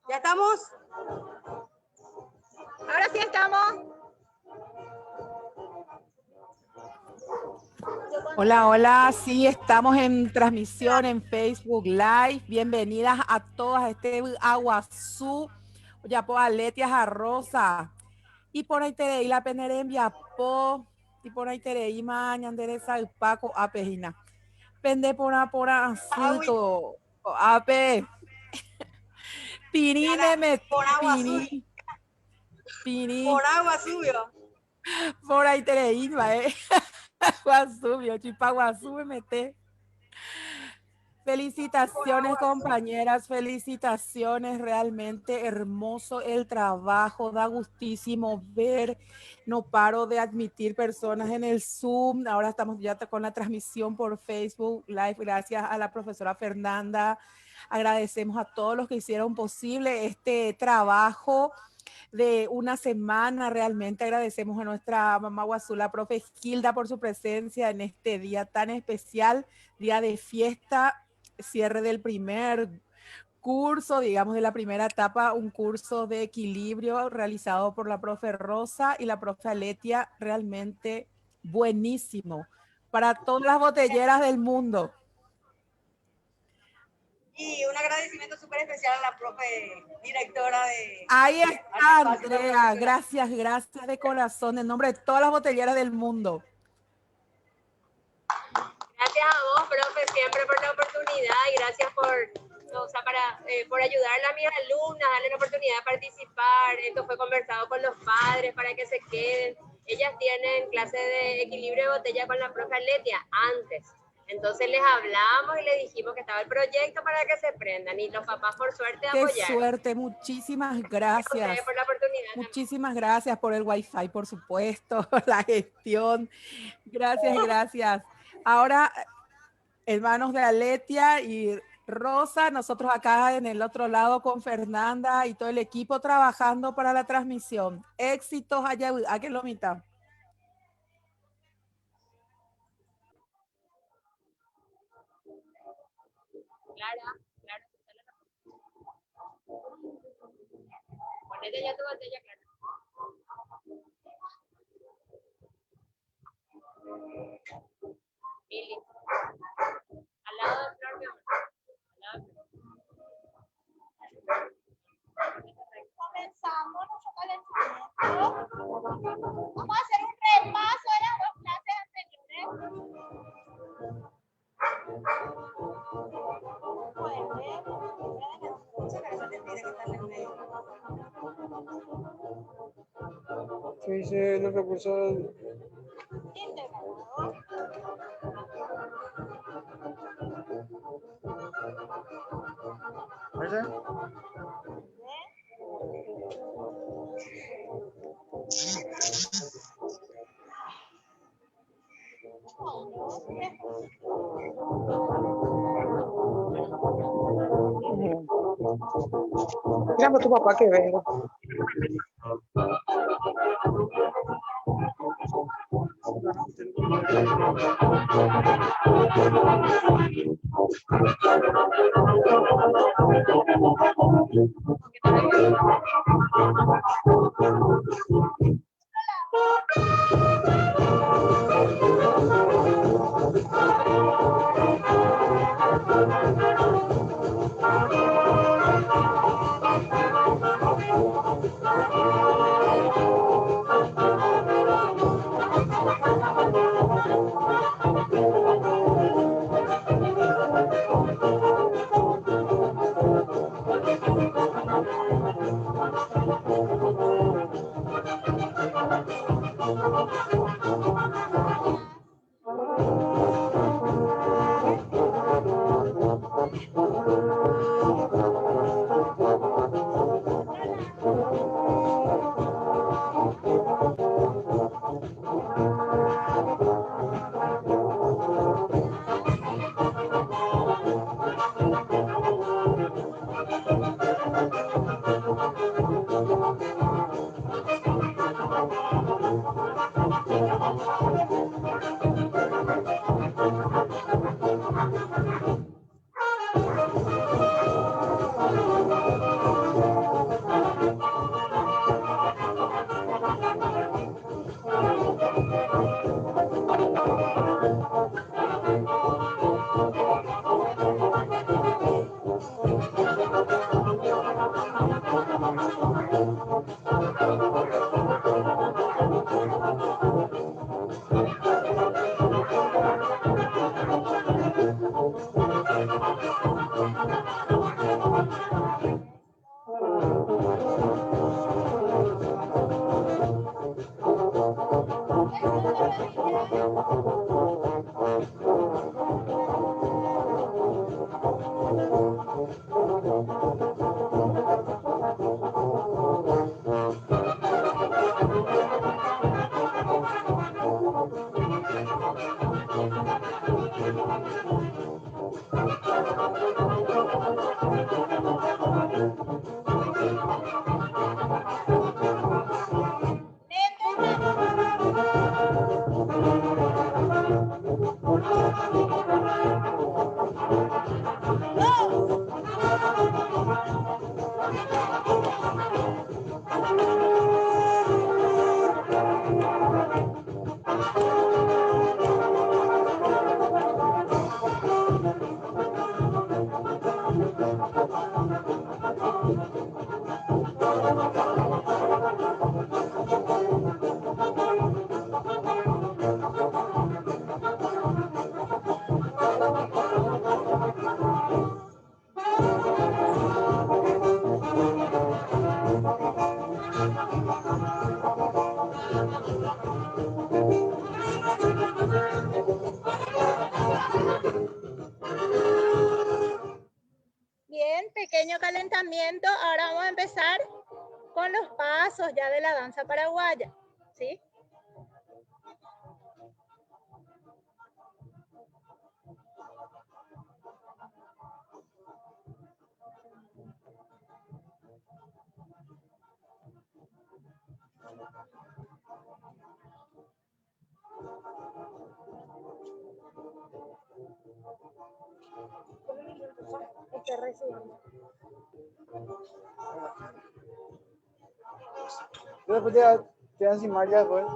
¿Ya estamos? Ahora sí estamos. Hola, hola, sí, estamos en transmisión en Facebook Live. Bienvenidas a todas a este Aguazú, ya por Aletias a Rosa. Y por ahí te la penerembia po, y por ahí te mañana endereza el Paco a Pejina. Pende por asito, ape. Pirine me por agua pini. Pini. Por agua subió. Por ahí te iba, Aguazú, Chipaguazú me mete. Felicitaciones, compañeras, felicitaciones, realmente hermoso el trabajo, da gustísimo ver, no paro de admitir personas en el Zoom, ahora estamos ya con la transmisión por Facebook Live, gracias a la profesora Fernanda, agradecemos a todos los que hicieron posible este trabajo de una semana, realmente agradecemos a nuestra mamá Guazú, la profe Gilda, por su presencia en este día tan especial, día de fiesta, cierre del primer curso, digamos de la primera etapa, un curso de equilibrio realizado por la profe Rosa y la profe Aletia, realmente buenísimo para todas las botelleras del mundo. Y un agradecimiento súper especial a la profe directora de... Ahí está, Andrea, gracias, gracias de corazón, en nombre de todas las botelleras del mundo. Gracias a vos, profe, siempre por la oportunidad y gracias por ayudarle a mis alumnas, darle la oportunidad de participar. Esto fue conversado con los padres para que se queden. Ellas tienen clase de equilibrio de botella con la profe Aletia antes. Entonces les hablamos y les dijimos que estaba el proyecto para que se prendan y los papás por suerte apoyaron. Qué suerte, muchísimas gracias. Por la oportunidad. Muchísimas gracias por el Wi-Fi, por supuesto, la gestión. Gracias, gracias. Ahora, hermanos de Aletia y Rosa, nosotros acá en el otro lado con Fernanda y todo el equipo trabajando para la transmisión. Éxitos allá, ¿a qué lo mitad? Clara. Ponete ya tu botella, Clara. Mili. Al lado de Flor, mi amor. Comenzamos nuestro calentamiento. Vamos a hacer un repaso de las dos clases ¿Qué dice los recursos? Integrador. llama tu papá que venga. Bien, pequeño calentamiento. Ahora vamos a empezar con los pasos ya de la danza paraguaya, ¿sí? Después te dan sin mar ya después.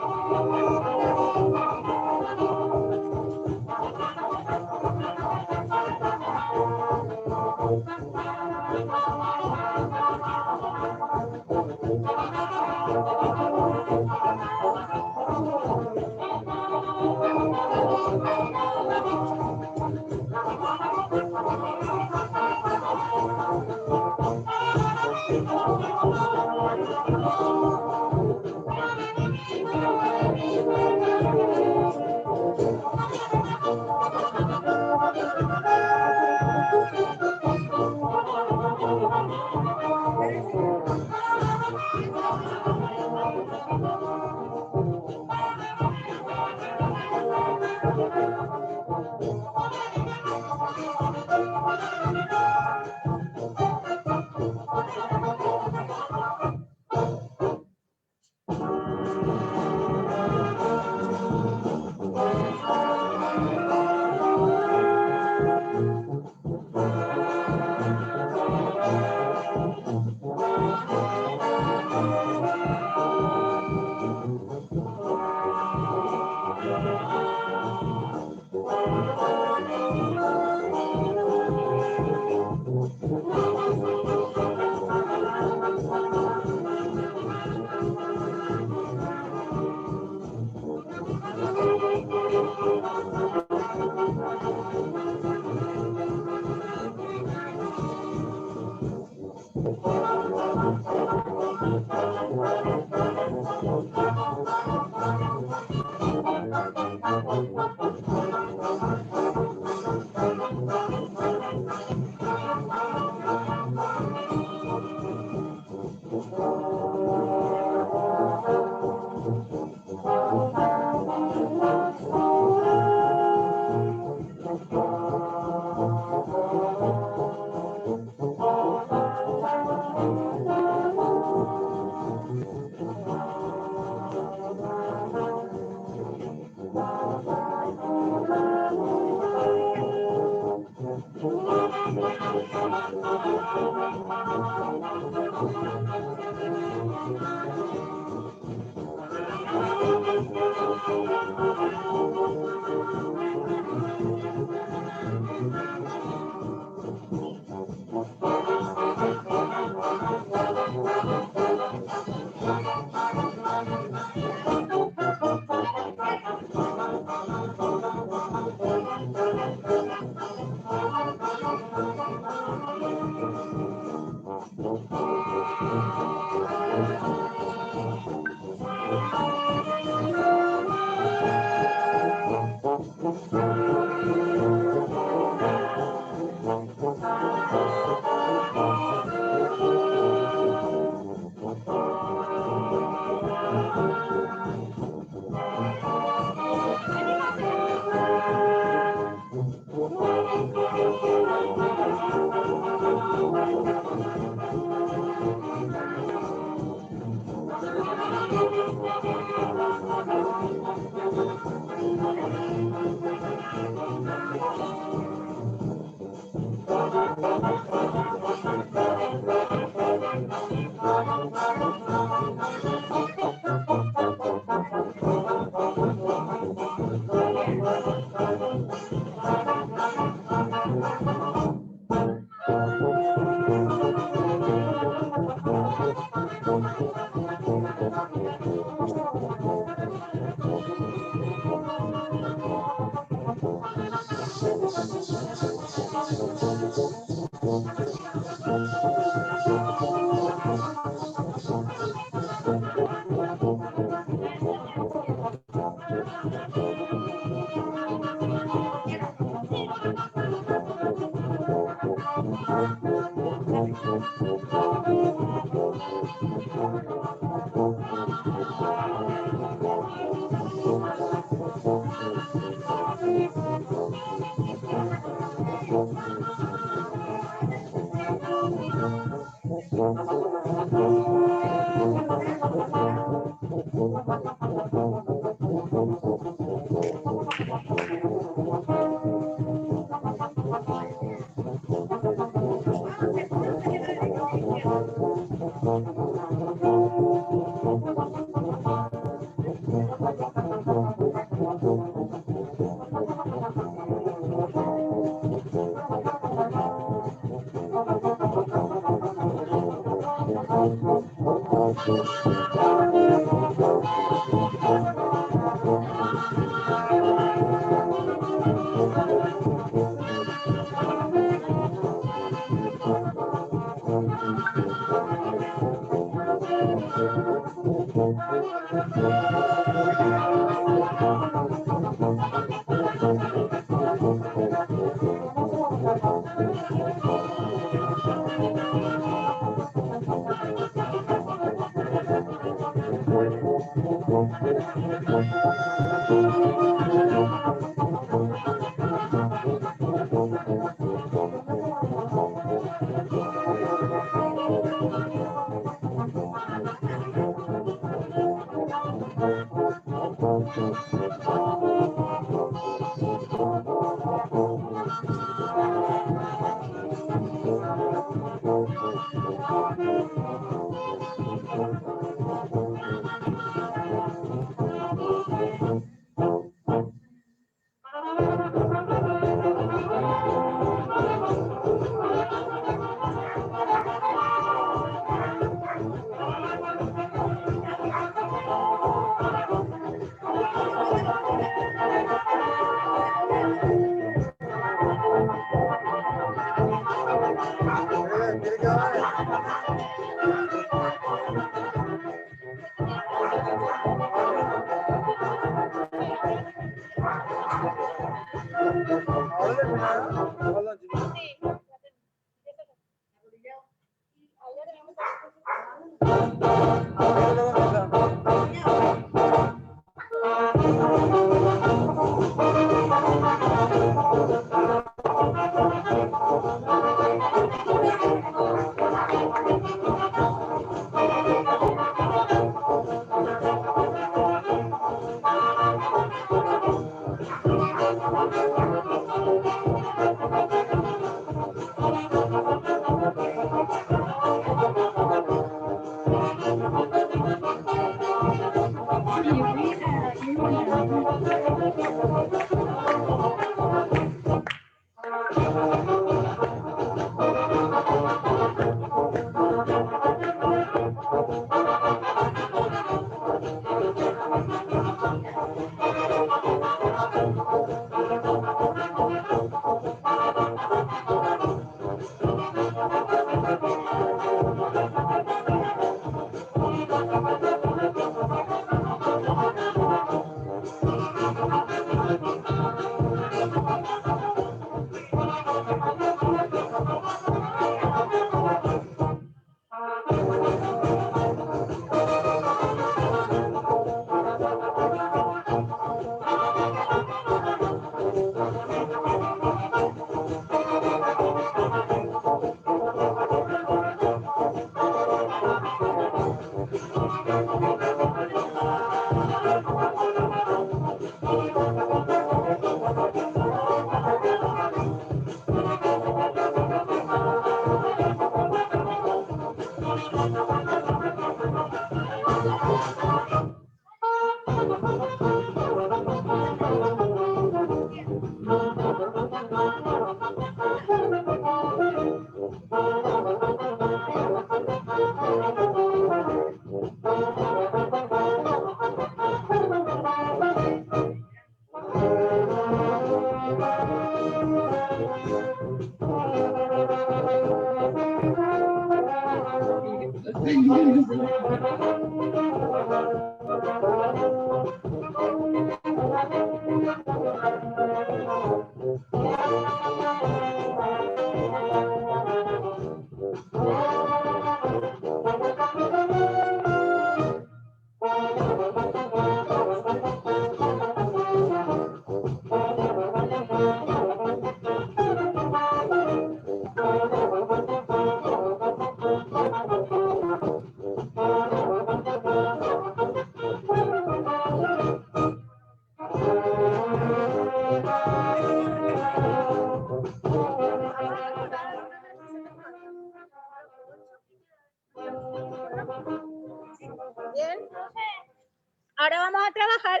Ahora vamos a trabajar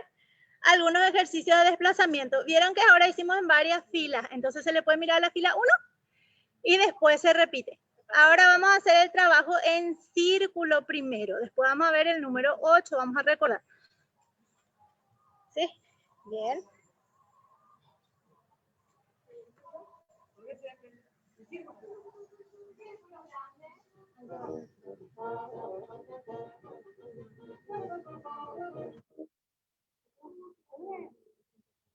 algunos ejercicios de desplazamiento. Vieron que ahora hicimos en varias filas, entonces se le puede mirar la fila 1 y después se repite. Ahora vamos a hacer el trabajo en círculo primero, después vamos a ver el número 8, vamos a recordar. ¿Sí? Bien.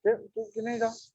¿Qué necesitas?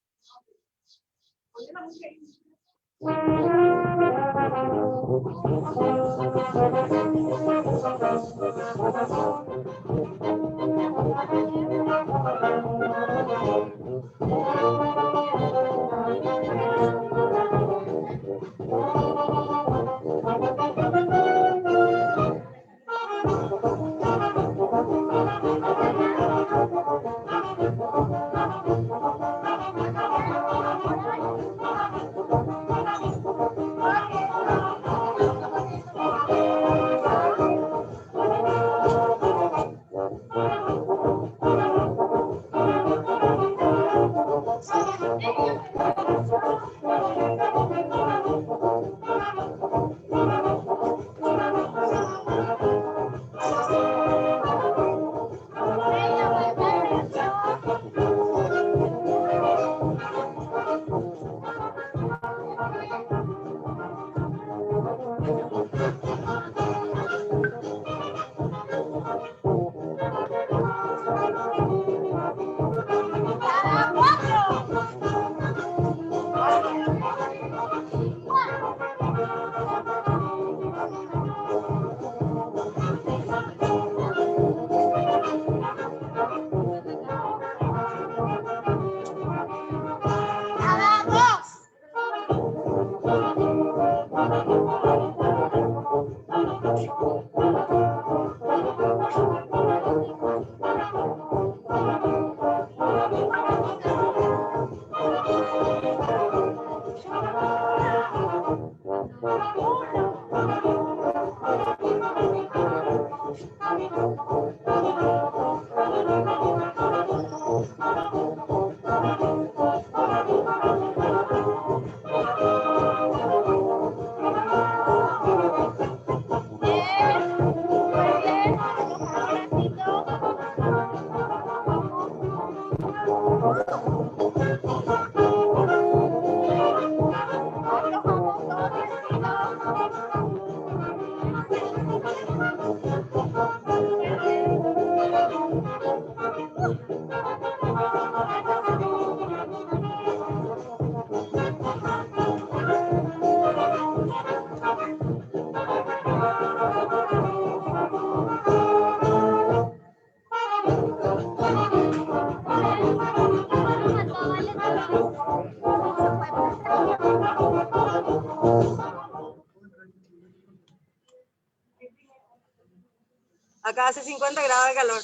Acá hace 50 grados de calor.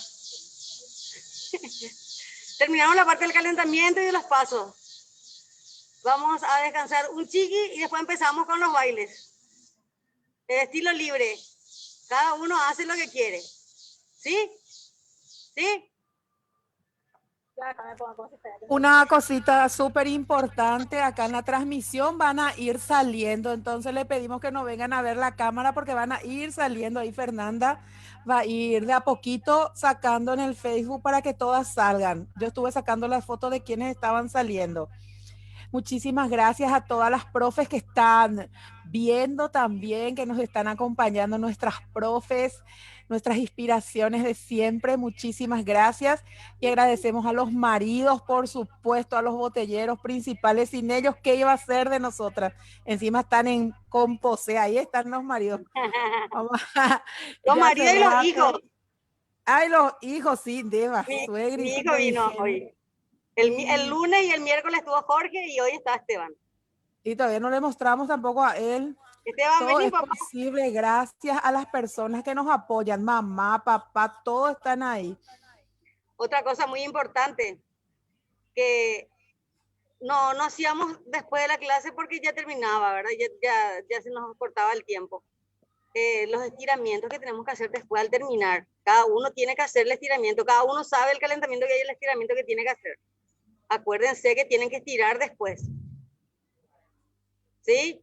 Terminamos la parte del calentamiento y de los pasos. Vamos a descansar un chiqui y después empezamos con los bailes. El estilo libre. Cada uno hace lo que quiere. ¿Sí? ¿Sí? Una cosita súper importante, acá en la transmisión van a ir saliendo, entonces le pedimos que no vengan a ver la cámara porque van a ir saliendo. Ahí Fernanda va a ir de a poquito sacando en el Facebook para que todas salgan. Yo estuve sacando las fotos de quienes estaban saliendo. Muchísimas gracias a todas las profes que están viendo también, que nos están acompañando, nuestras profes, nuestras inspiraciones de siempre. Muchísimas gracias y agradecemos a los maridos, por supuesto, a los botelleros principales. Sin ellos, ¿qué iba a ser de nosotras? Encima están en compose, ahí están los maridos. Los maridos y los hijos. Ay, los hijos, sí, Deva, suegri. Mi hijo vino hoy. El lunes y el miércoles estuvo Jorge y hoy está Esteban. Y todavía no le mostramos tampoco a él. Esteban, todo es posible gracias a las personas que nos apoyan, mamá, papá, todos están ahí. Otra cosa muy importante, que no hacíamos después de la clase porque ya terminaba, ¿verdad? Ya se nos cortaba el tiempo. los estiramientos que tenemos que hacer después al terminar. Cada uno tiene que hacer el estiramiento, cada uno sabe el calentamiento que hay y el estiramiento que tiene que hacer. Acuérdense que tienen que estirar después. ¿Sí?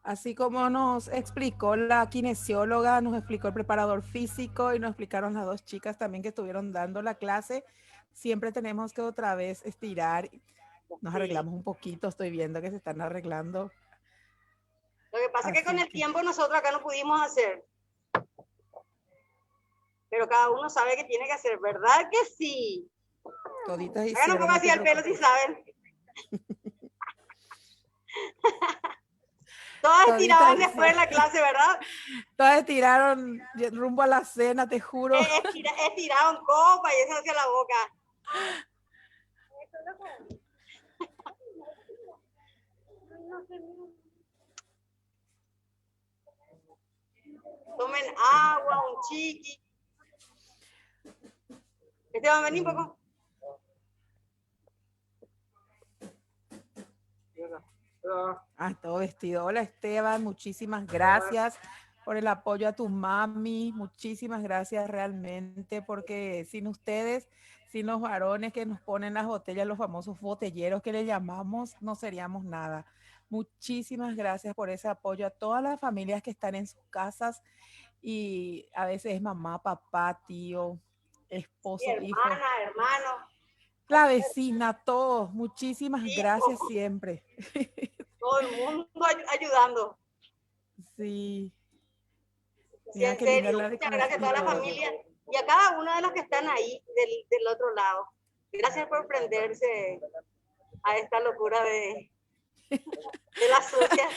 Así como nos explicó la kinesióloga, nos explicó el preparador físico y nos explicaron las dos chicas también que estuvieron dando la clase, siempre tenemos que otra vez estirar. Nos arreglamos un poquito, estoy viendo que se están arreglando. Lo que pasa es que con el tiempo nosotros acá no pudimos hacer. Pero cada uno sabe que tiene que hacer, ¿verdad que sí? Toditas hicieron. Hagan un poco así al pelo si saben. Todas estiraban después de la clase, ¿verdad? Todas estiraron rumbo a la cena, te juro. Estiraron copa y eso hacia la boca. Tomen agua, un chiqui. Esteban, vení un poco. Todo vestido. Hola Esteban, muchísimas gracias por el apoyo a tu mami. Muchísimas gracias realmente, porque sin ustedes, sin los varones que nos ponen las botellas, los famosos botelleros que le llamamos, no seríamos nada. Muchísimas gracias por ese apoyo a todas las familias que están en sus casas y a veces es mamá, papá, tío, esposo, hijo. Hermano. La vecina, todos. Muchísimas gracias siempre. Todo el mundo ayudando. Sí. Sí, en serio, muchas gracias a toda la familia y a cada uno de los que están ahí del otro lado. Gracias por prenderse a esta locura de la sucia.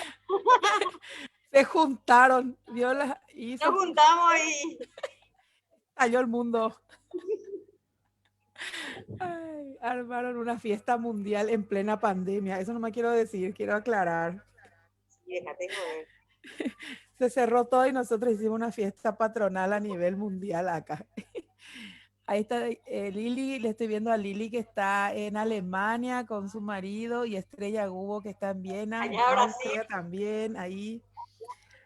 Se juntaron, Viola hizo. Nos juntamos y cayó el mundo. Ay, armaron una fiesta mundial en plena pandemia. Eso no me quiero decir, quiero aclarar. Sí, déjate joder. Se cerró todo y nosotros hicimos una fiesta patronal a nivel mundial acá. Ahí está Lili, le estoy viendo a Lili que está en Alemania con su marido y Estrella Gubo que está en Viena, en Austria también, ahí.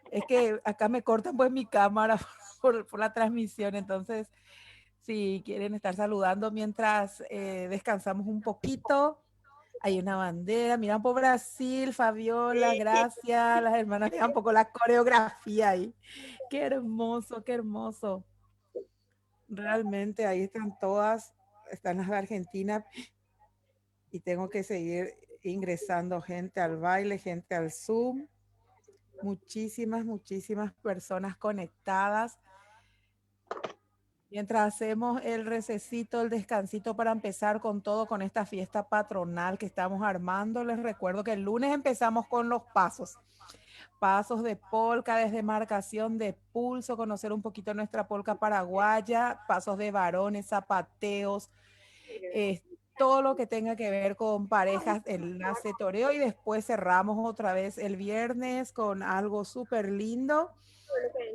Es que acá me cortan pues mi cámara por la transmisión, entonces si quieren estar saludando mientras descansamos un poquito. Hay una bandera, miran por Brasil, Fabiola, gracias, las hermanas, miran un poco la coreografía ahí. Qué hermoso, qué hermoso. Realmente ahí están todas, están las de Argentina y tengo que seguir ingresando gente al baile, gente al Zoom. Muchísimas, muchísimas personas conectadas. Mientras hacemos el recesito, el descansito para empezar con todo, con esta fiesta patronal que estamos armando, les recuerdo que el lunes empezamos con los pasos. Pasos de polka, desde marcación de pulso, conocer un poquito nuestra polka paraguaya, pasos de varones, zapateos, todo lo que tenga que ver con parejas, enlace toreo, y después cerramos otra vez el viernes con algo súper lindo.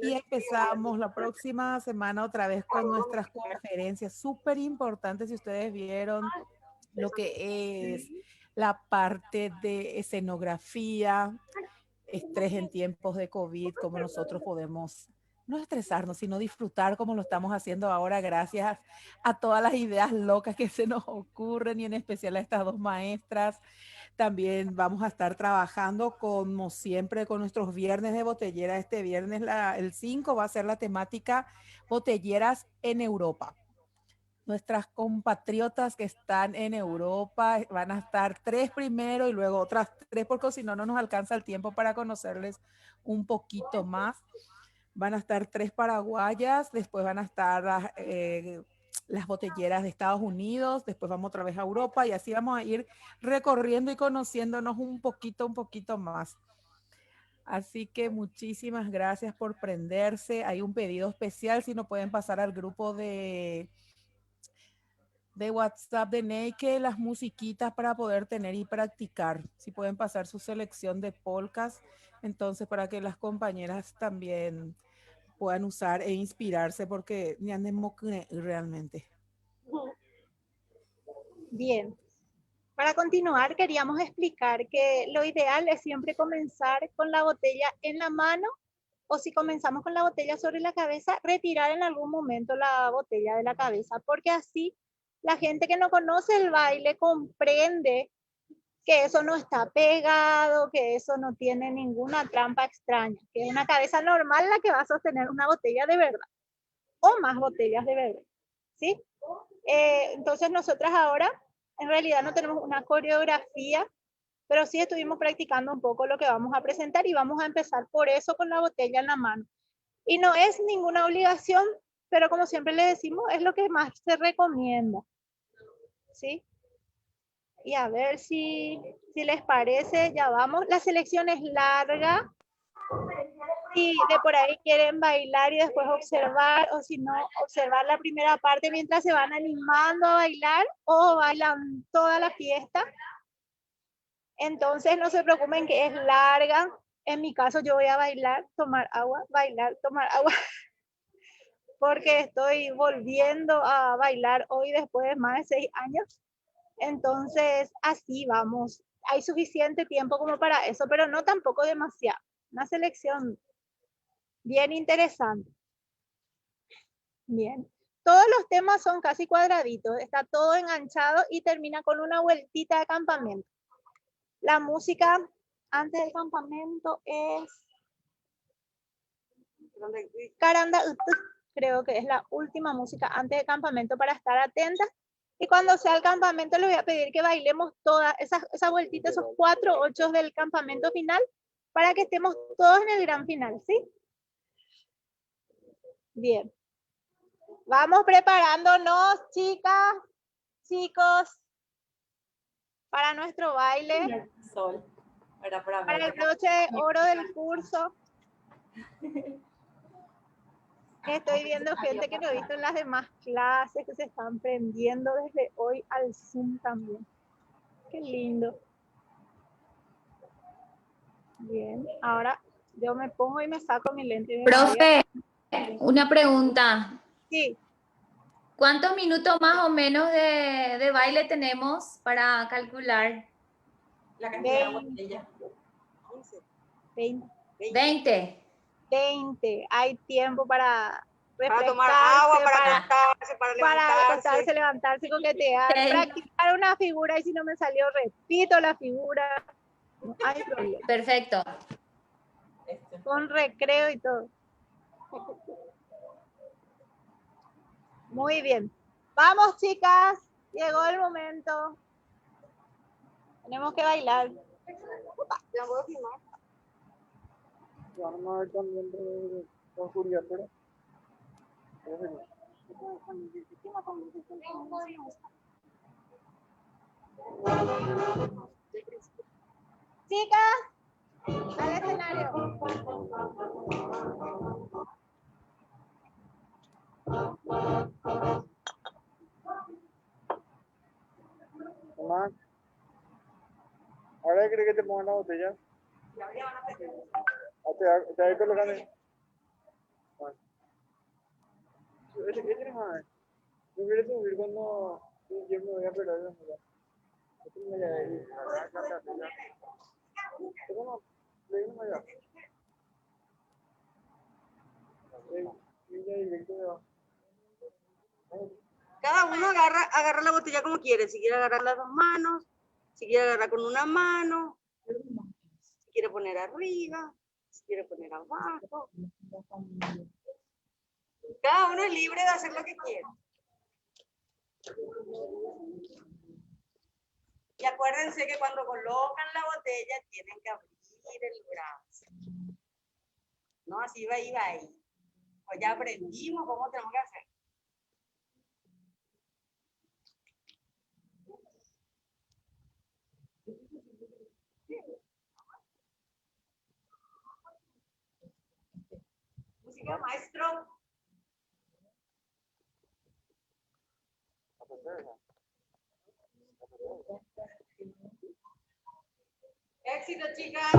Y empezamos la próxima semana otra vez con nuestras conferencias súper importantes. Si ustedes vieron lo que es la parte de escenografía, estrés en tiempos de COVID, cómo nosotros podemos no estresarnos, sino disfrutar como lo estamos haciendo ahora gracias a todas las ideas locas que se nos ocurren y en especial a estas dos maestras. También vamos a estar trabajando como siempre con nuestros viernes de botellera. Este viernes, el 5, va a ser la temática botelleras en Europa. Nuestras compatriotas que están en Europa van a estar 3 primero y luego otras 3 porque si no, no nos alcanza el tiempo para conocerles un poquito más. Van a estar 3 paraguayas, después van a estar las botelleras de Estados Unidos, después vamos otra vez a Europa y así vamos a ir recorriendo y conociéndonos un poquito más. Así que muchísimas gracias por prenderse. Hay un pedido especial, si no pueden pasar al grupo de WhatsApp de Neike, las musiquitas para poder tener y practicar. Si pueden pasar su selección de polkas, entonces para que las compañeras también puedan usar e inspirarse porque ni anden realmente. Bien. Para continuar, queríamos explicar que lo ideal es siempre comenzar con la botella en la mano o si comenzamos con la botella sobre la cabeza, retirar en algún momento la botella de la cabeza, porque así la gente que no conoce el baile comprende que eso no está pegado, que eso no tiene ninguna trampa extraña, que es una cabeza normal la que va a sostener una botella de verdad o más botellas de verdad, ¿sí? Entonces nosotras ahora en realidad no tenemos una coreografía, pero sí estuvimos practicando un poco lo que vamos a presentar y vamos a empezar por eso con la botella en la mano. Y no es ninguna obligación, pero como siempre le decimos, es lo que más se recomienda, ¿sí? Y a ver si les parece, ya vamos. La selección es larga. Si de por ahí quieren bailar y después observar, o si no, observar la primera parte mientras se van animando a bailar o bailan toda la fiesta. Entonces no se preocupen que es larga. En mi caso yo voy a bailar, tomar agua, bailar, tomar agua. Porque estoy volviendo a bailar hoy después de más de 6 años. Entonces, así vamos. Hay suficiente tiempo como para eso, pero no tampoco demasiado. Una selección bien interesante. Bien. Todos los temas son casi cuadraditos. Está todo enganchado y termina con una vueltita de campamento. La música antes del campamento es Caranda Utu. Creo que es la última música antes del campamento para estar atentas. Y cuando sea el campamento les voy a pedir que bailemos todas esas vueltitas, esos 4 8 del campamento final, para que estemos todos en el gran final, ¿sí? Bien. Vamos preparándonos, chicas, chicos, para nuestro baile. Para el broche de oro del curso. Estoy viendo gente que no he visto en las demás clases que se están prendiendo desde hoy al Zoom también. Qué lindo. Bien, ahora yo me pongo y me saco mi lente. Profe, una pregunta. Sí. ¿Cuántos minutos más o menos de baile tenemos para calcular? La cantidad de botella. 20. 20. Hay tiempo para Para tomar agua, para acostarse, levantarse, coquetear, practicar una figura y si no me salió, repito la figura. No hay problema. Perfecto. Con recreo y todo. Muy bien. Vamos, chicas. Llegó el momento. Tenemos que bailar. ¿Ya puedo filmar? Vamos a ver también con curiosidad. Chicas, al escenario. Tomás, ahora creo que te pongan la botella. Te voy colocando. Este no más. Yo quiero subir cuando yo me voy a perder de mirar. Este me voy a ir. ¿Cómo? Le digo allá. Cada uno agarra la botella como quiere. Si quiere agarrar las dos manos, si quiere agarrar con una mano, si quiere poner arriba, si quiere poner abajo. Cada uno es libre de hacer lo que quiera. Y acuérdense que cuando colocan la botella tienen que abrir el brazo. No, así va ahí. Pues ya aprendimos cómo tenemos que hacer. Música, maestro. Éxito, chicas.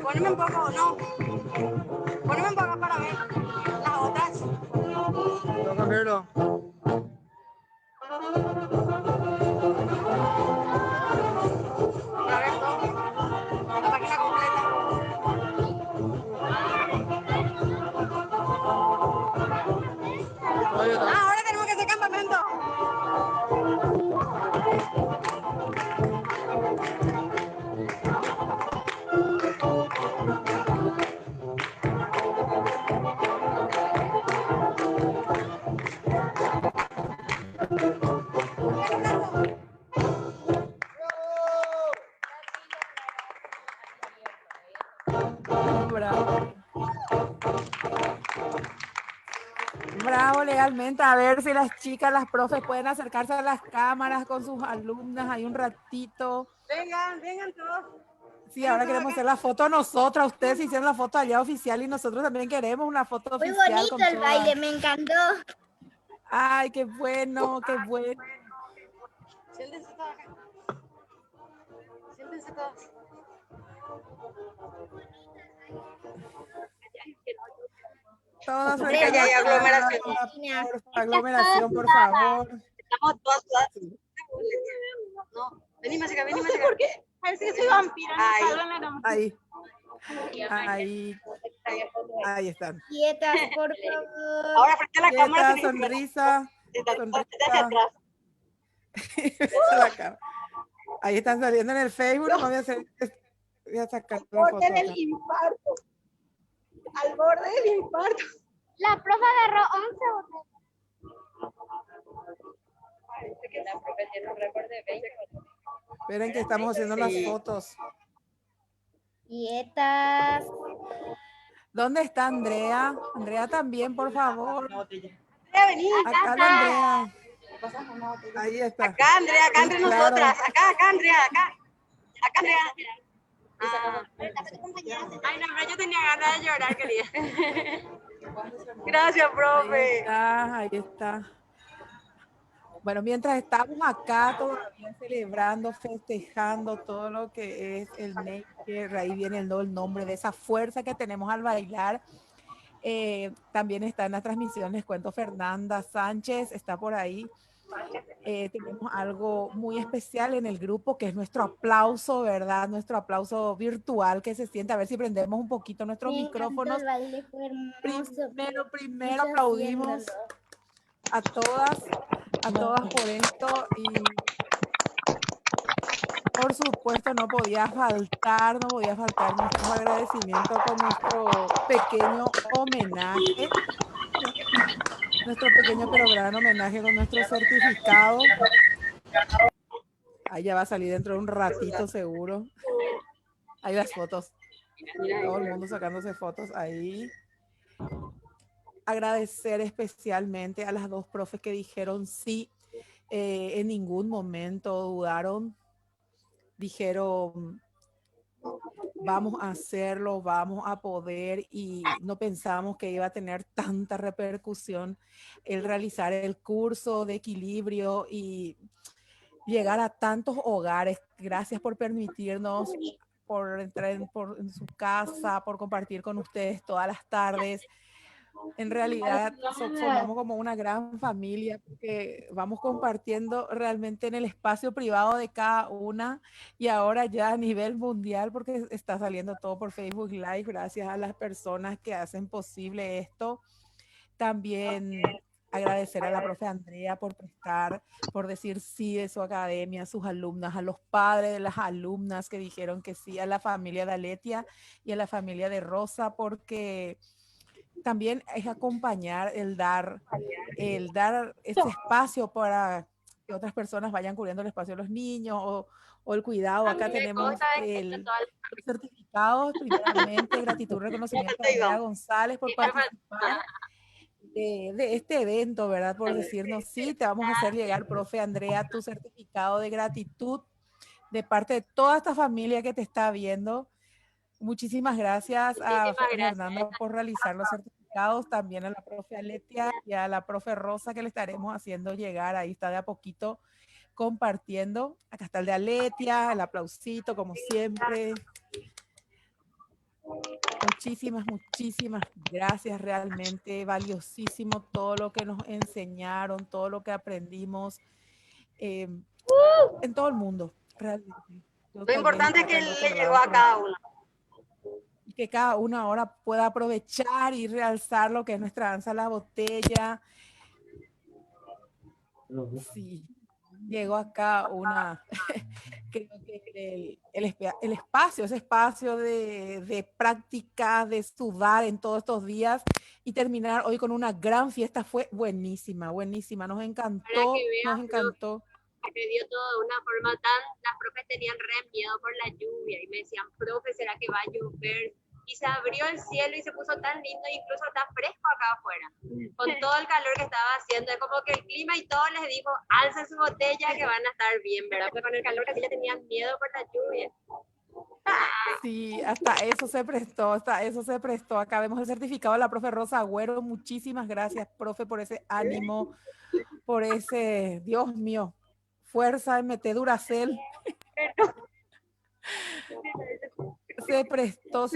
Poneme un poco, no. Poneme un poco para ver las otras. ¿Puedo cambiarlo? Para ver todo. La página completa. Todavía está. Ah, ahora tenemos que hacer campamento. Bravo. Bravo, legalmente. A ver si las chicas, las profes pueden acercarse a las cámaras con sus alumnas ahí un ratito. Vengan, vengan todos. Sí, ahora queremos hacer la foto nosotras. Ustedes hicieron la foto allá oficial y nosotros también queremos una foto Muy oficial. bonito con el todas. baile, me encantó. Ay, qué bueno, qué bueno. Siéntense todos acá. Siéntense todos. Todas Sí, que ya hay aglomeración. Aglomeración, por favor. Estamos todas. No, vení más acá, vení más acá. ¿Por qué? Parece que soy vampira. Ahí. Ahí están. Quietas, por favor. Ahora frente a la cámara. Quieta, sonrisa. Desde atrás. La cara. Ahí están saliendo en el Facebook. No voy a sacar la foto. Acá. infarto. Al borde del infarto. La profe agarró 11 botellas. Esperen que estamos haciendo las fotos. Quietas. ¿Dónde está Andrea? Andrea también, por favor. Vení. Acá la Andrea. Ahí está. Acá, Andrea, acá entre Claro. nosotras. Acá, Andrea, acá. Acá, Andrea. Ay, no, pero yo tenía ganas de llorar, querida. Gracias, profe. Ahí está. Bueno, mientras estamos acá todavía celebrando, festejando todo lo que es el Nature, ahí viene el nombre de esa fuerza que tenemos al bailar. También está en la transmisión, les cuento, Fernanda Sánchez, está por ahí. Tenemos algo muy especial en el grupo, que es nuestro aplauso, ¿verdad? Nuestro aplauso virtual que se siente. A ver si prendemos un poquito nuestros micrófonos. El baile fue hermoso, Primero aplaudimos a todas por esto, y por supuesto no podía faltar nuestro agradecimiento con nuestro pequeño homenaje, nuestro pequeño pero gran homenaje con nuestro certificado. Ahí ya va a salir dentro de un ratito seguro. Ahí las fotos. Todo el mundo sacándose fotos ahí. Agradecer especialmente a las dos profes que dijeron sí. En ningún momento dudaron. Dijeron, vamos a hacerlo, vamos a poder, y no pensamos que iba a tener tanta repercusión el realizar el curso de equilibrio y llegar a tantos hogares. Gracias por permitirnos, por entrar en su casa, por compartir con ustedes todas las tardes. En realidad formamos como una gran familia, porque vamos compartiendo realmente en el espacio privado de cada una, y ahora ya a nivel mundial, porque está saliendo todo por Facebook Live, gracias a las personas que hacen posible esto. También agradecer a la profe Andrea por prestar, por decir sí de su academia, a sus alumnas, a los padres de las alumnas que dijeron que sí, a la familia de Aletia y a la familia de Rosa, porque también es acompañar, el dar ese espacio para que otras personas vayan cubriendo el espacio de los niños, o el cuidado. Acá tenemos los certificados. Primeramente, gratitud, reconocimiento a Andrea González por participar de este evento, ¿verdad? Por decirnos, sí, te vamos a hacer llegar, profe Andrea, tu certificado de gratitud de parte de toda esta familia que te está viendo. Muchísimas gracias a Fernanda por realizar los certificados, también a la profe Aletia y a la profe Rosa, que le estaremos haciendo llegar. Ahí está de a poquito compartiendo. Acá está el de Aletia, el aplausito como siempre. Muchísimas gracias, realmente valiosísimo todo lo que nos enseñaron, todo lo que aprendimos en todo el mundo, realmente. Lo importante es que le llegó a cada uno. Y que cada uno ahora pueda aprovechar y realzar lo que es nuestra danza a la botella. Sí, llegó acá una, creo que el espacio, ese espacio de práctica, de sudar en todos estos días, y terminar hoy con una gran fiesta fue buenísima, nos encantó, nos encantó. Se dio todo de una forma las profes tenían re miedo por la lluvia y me decían, profe, ¿será que va a llover? Y se abrió el cielo y se puso tan lindo, incluso está fresco acá afuera, con todo el calor que estaba haciendo. Es como que el clima y todo les dijo, alcen su botella que van a estar bien, ¿verdad? Porque con el calor que ya tenían miedo por la lluvia. Sí, hasta eso se prestó. Acá vemos el certificado de la profe Rosa Agüero. Muchísimas gracias, profe, por ese ánimo, por ese, Dios mío, fuerza, MT Duracell. Se prestó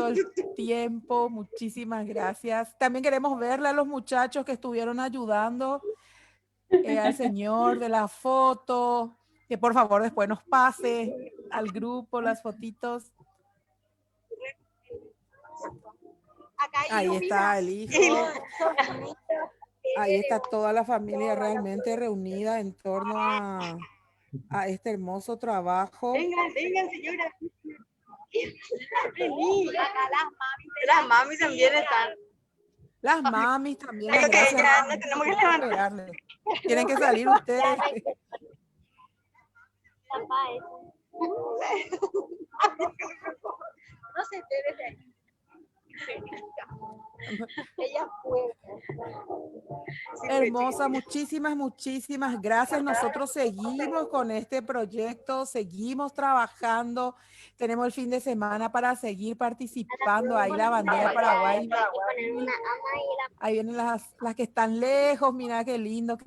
el tiempo. Muchísimas gracias. También queremos verle a los muchachos que estuvieron ayudando, al señor de la foto, que por favor después nos pase al grupo las fotitos. Ahí está el hijo. Ahí está toda la familia realmente reunida en torno a este hermoso trabajo. Vengan, señora. Las mamis también están. Las mamis también. Creo que Gracias, ya mami. no tenemos que levantar. Tienen que salir ustedes. No se te desde ahí. Ella fue. Hermosa, muchísimas gracias. Nosotros seguimos con este proyecto, seguimos trabajando. Tenemos el fin de semana para seguir participando. Ahí la bandera de Paraguay. Ahí vienen las que están lejos. Mira qué lindo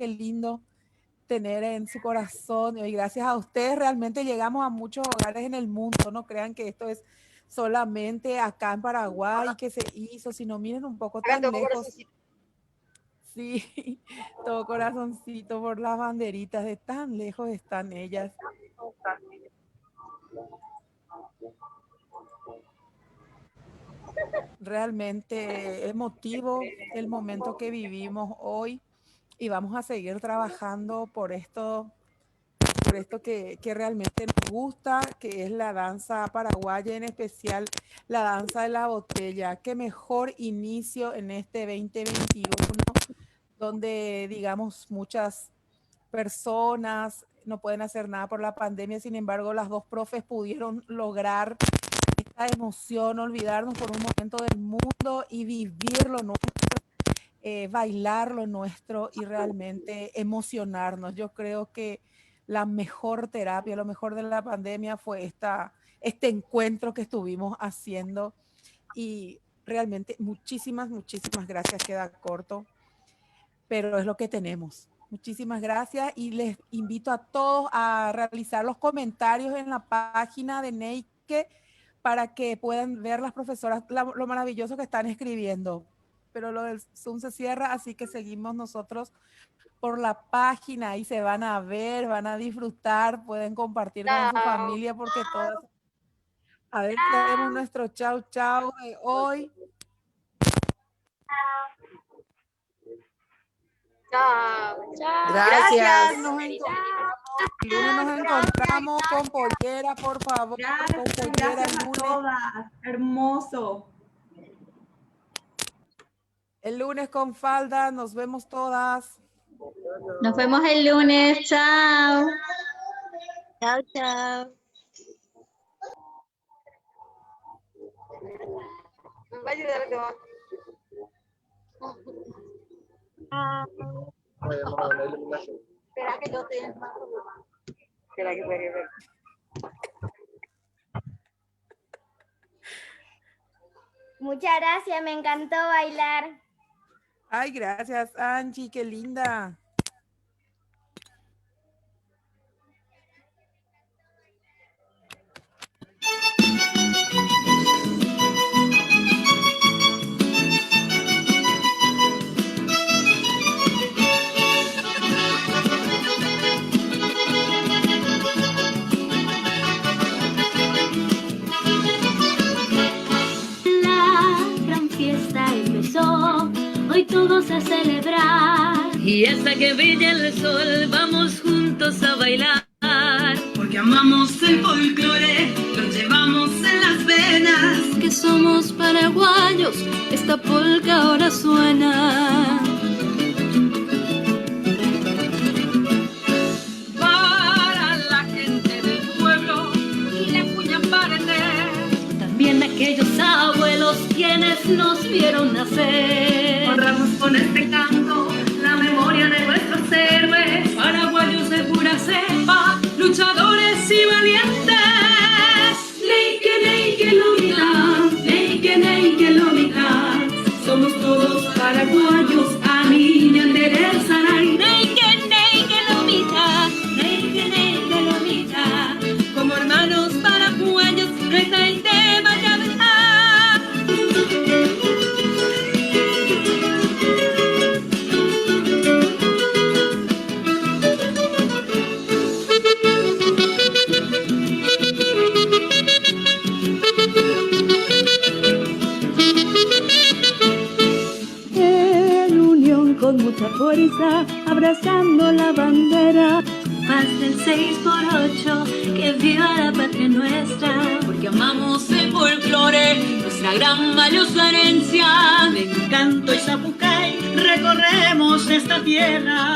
tener en su corazón. Y gracias a ustedes realmente llegamos a muchos hogares en el mundo. No crean que esto es solamente acá en Paraguay que se hizo, sino miren un poco tan lejos. Sí, todo corazoncito por las banderitas, de tan lejos están ellas. Realmente emotivo el momento que vivimos hoy y vamos a seguir trabajando por esto que realmente nos gusta, que es la danza paraguaya, en especial la danza de la botella. Qué mejor inicio en este 2021, donde, digamos, muchas personas no pueden hacer nada por la pandemia. Sin embargo, las dos profes pudieron lograr esta emoción, olvidarnos por un momento del mundo y vivir lo nuestro, bailar lo nuestro y realmente emocionarnos. Yo creo que la mejor terapia, lo mejor de la pandemia fue este encuentro que estuvimos haciendo, y realmente muchísimas gracias. Queda corto, pero es lo que tenemos. Muchísimas gracias y les invito a todos a realizar los comentarios en la página de Neike para que puedan ver las profesoras lo maravilloso que están escribiendo. Pero lo del Zoom se cierra, así que seguimos nosotros por la página y se van a ver, van a disfrutar, pueden compartir con su familia porque todas... A ver, tenemos nuestro chau de hoy. Chao. Gracias. El lunes nos encontramos con pollera, por favor. Gracias a todas. Hermoso. El lunes con falda. Nos vemos todas. Nos vemos el lunes. Chao. Chao, chao. Va a ayudar a tomar. Espera que yo estoy en más. Espera que puede ver. Muchas gracias, me encantó bailar. Ay, gracias, Angie, qué linda. Hoy todos a celebrar. Y hasta que brille el sol vamos juntos a bailar. Porque amamos el folclore, lo llevamos en las venas. Que somos paraguayos, esta polca ahora suena. Para la gente del pueblo y la cuña parte. También aquellos abuelos quienes nos vieron nacer. Honramos con este canto la memoria de nuestros héroes, paraguayos de pura cepa, luchadores y valientes. Neike lomita, somos todos paraguayos, a mí me enderezarán. Neike lomita, como hermanos paraguayos, reza y te vaya a besar. Con mucha fuerza, abrazando la bandera, más del 6x8 que viva la patria nuestra. Porque amamos el folclore, nuestra gran valiosa herencia. De canto y zapucay recorremos esta tierra.